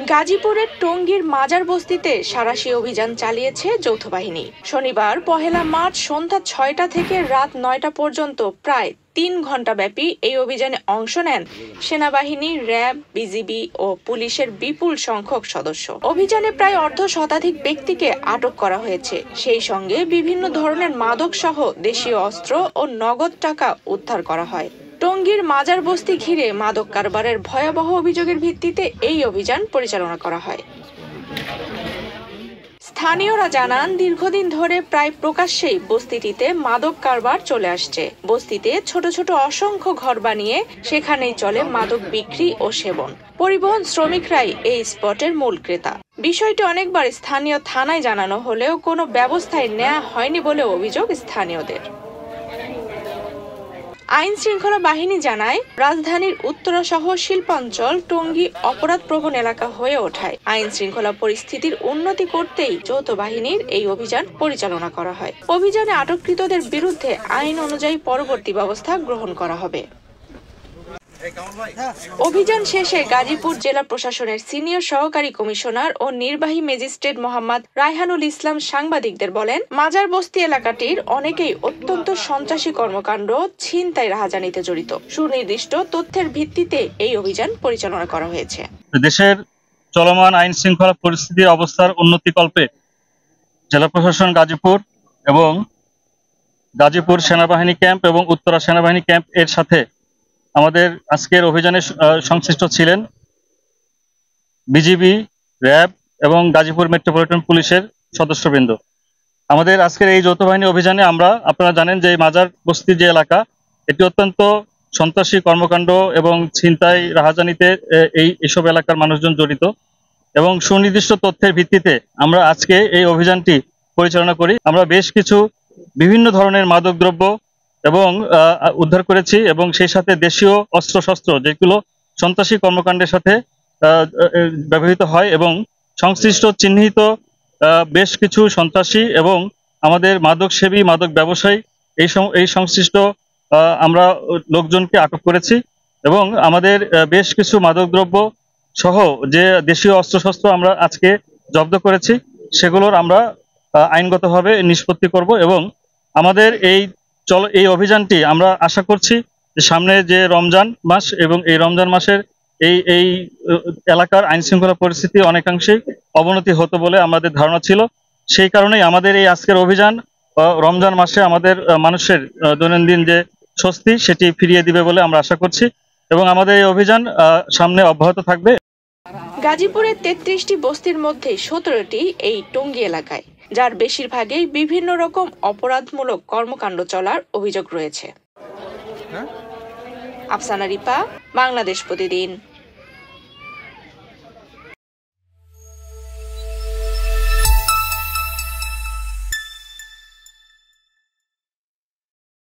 গাজীপুরের টঙ্গীর মাজার বস্তিতে সাঁড়াশি অভিযান চালিয়েছে যৌথ বাহিনী। শনিবার ১ মার্চ সন্ধ্যা ৬টা থেকে রাত ৯টা পর্যন্ত প্রায় ৩ ঘণ্টা ব্যাপী এই অভিযানে অংশ নেন সেনাবাহিনী, র্যাব, বিজিবি ও পুলিশের বিপুল সংখ্যক সদস্য। অভিযানে প্রায় অর্ধ শতাধিক ব্যক্তিকে আটক করা হয়েছে। সেই সঙ্গে বিভিন্ন ধরনের মাদক সহ দেশীয় অস্ত্র ও নগদ টাকা উদ্ধার করা হয়। টঙ্গীর মাজার বস্তি ঘিরে মাদক কারবারের ভয়াবহ অভিযোগের ভিত্তিতে এই অভিযান পরিচালনা করা হয়। স্থানীয়রা জানান, দীর্ঘদিন ধরে প্রায় প্রকাশ্যেই বস্তিটিতে মাদক কারবার চলে আসছে। বস্তিতে ছোট ছোট অসংখ্য ঘর বানিয়ে সেখানেই চলে মাদক বিক্রি ও সেবন। পরিবহন শ্রমিকরাই এই স্পটের মূল ক্রেতা। বিষয়টি অনেকবার স্থানীয় থানায় জানানো হলেও কোনো ব্যবস্থাই নেওয়া হয়নি বলে অভিযোগ স্থানীয়দের। আইন শৃঙ্খলা বাহিনী জানায়, রাজধানীর উত্তরা সহ শিল্পাঞ্চল টঙ্গী অপরাধপ্রবণ এলাকা হয়ে ওঠায় আইন শৃঙ্খলা পরিস্থিতির উন্নতি করতেই যৌথ বাহিনীর এই অভিযান পরিচালনা করা হয়। অভিযানে আটককৃতদের বিরুদ্ধে আইন অনুযায়ী পরবর্তী ব্যবস্থা গ্রহণ করা হবে। অভিযান শেষে গাজীপুর জেলা প্রশাসনের সিনিয়র সহকারী কমিশনার ও নির্বাহী ম্যাজিস্ট্রেট মোহাম্মদ রায়হানুল ইসলাম সাংবাদিকদের বলেন, মাজার বস্তি এলাকাটির অনেকেই অত্যন্ত সন্ত্রাসী কর্মকাণ্ড, ছিনতাই, রাহাজানিতে জড়িত। সুনির্দিষ্ট তথ্যের ভিত্তিতে এই অভিযান পরিচালনা করা হয়েছে। দেশের চলমান আইন শৃঙ্খলা পরিস্থিতির অবস্থার উন্নতিকল্পে জেলা প্রশাসন গাজীপুর এবং গাজীপুর সেনাবাহিনী ক্যাম্প এবং উত্তরা সেনাবাহিনী ক্যাম্প এর সাথে আমাদের আজকের অভিযানে সংশ্লিষ্ট ছিলেন বিজিবি, র্যাব এবং গাজীপুর মেট্রোপলিটন পুলিশের সদস্যবৃন্দ। আমাদের আজকের এই যৌথ বাহিনী অভিযানে আপনারা জানেন যে মাজার বস্তি যে এলাকা, এটি অত্যন্ত সন্ত্রাসী কর্মকাণ্ড এবং ছিনতাই, রাহাজানিতে এইসব এলাকার মানুষজন জড়িত এবং সুনির্দিষ্ট তথ্যের ভিত্তিতে আমরা আজকে এই অভিযানটি পরিচালনা করি। আমরা বেশ কিছু বিভিন্ন ধরনের মাদকদ্রব্য এবং উদ্ধার করেছি এবং সেই সাথে দেশীয় অস্ত্রশস্ত্র যেগুলো সন্ত্রাসী কর্মকাণ্ডের সাথে ব্যবহৃত হয় এবং সংশ্লিষ্ট চিহ্নিত বেশ কিছু সন্ত্রাসী এবং আমাদের মাদক সেবী, মাদক ব্যবসায়ী এই সংশ্লিষ্ট আমরা লোকজনকে আটক করেছি এবং আমাদের বেশ কিছু মাদকদ্রব্য সহ যে দেশীয় অস্ত্রশস্ত্র আমরা আজকে জব্দ করেছি সেগুলোর আমরা আইনগতভাবে নিষ্পত্তি করব এবং আমাদের এই অভিযানটি আমরা আশা করছি যে সামনে যে রমজান মাস এবং এই রমজান মাসের এই এলাকার আইন শৃঙ্খলা পরিস্থিতি অনেকাংশেই অবনতি হতো বলে আমাদের ধারণা ছিল। সেই কারণেই আমাদের এই আজকের অভিযান রমজান মাসে আমাদের মানুষের দৈনন্দিন যে স্বস্তি সেটি ফিরিয়ে দিবে বলে আমরা আশা করছি এবং আমাদের এই অভিযান সামনে অব্যাহত থাকবে। গাজীপুরের ৩৩টি বস্তির মধ্যে ১৭টি এই টঙ্গী এলাকায়, যার বেশিরভাগই বিভিন্ন রকম অপরাধমূলক কর্মকাণ্ড চলার অভিযোগ রয়েছে। আফসানা রিপা, বাংলাদেশ প্রতিদিন।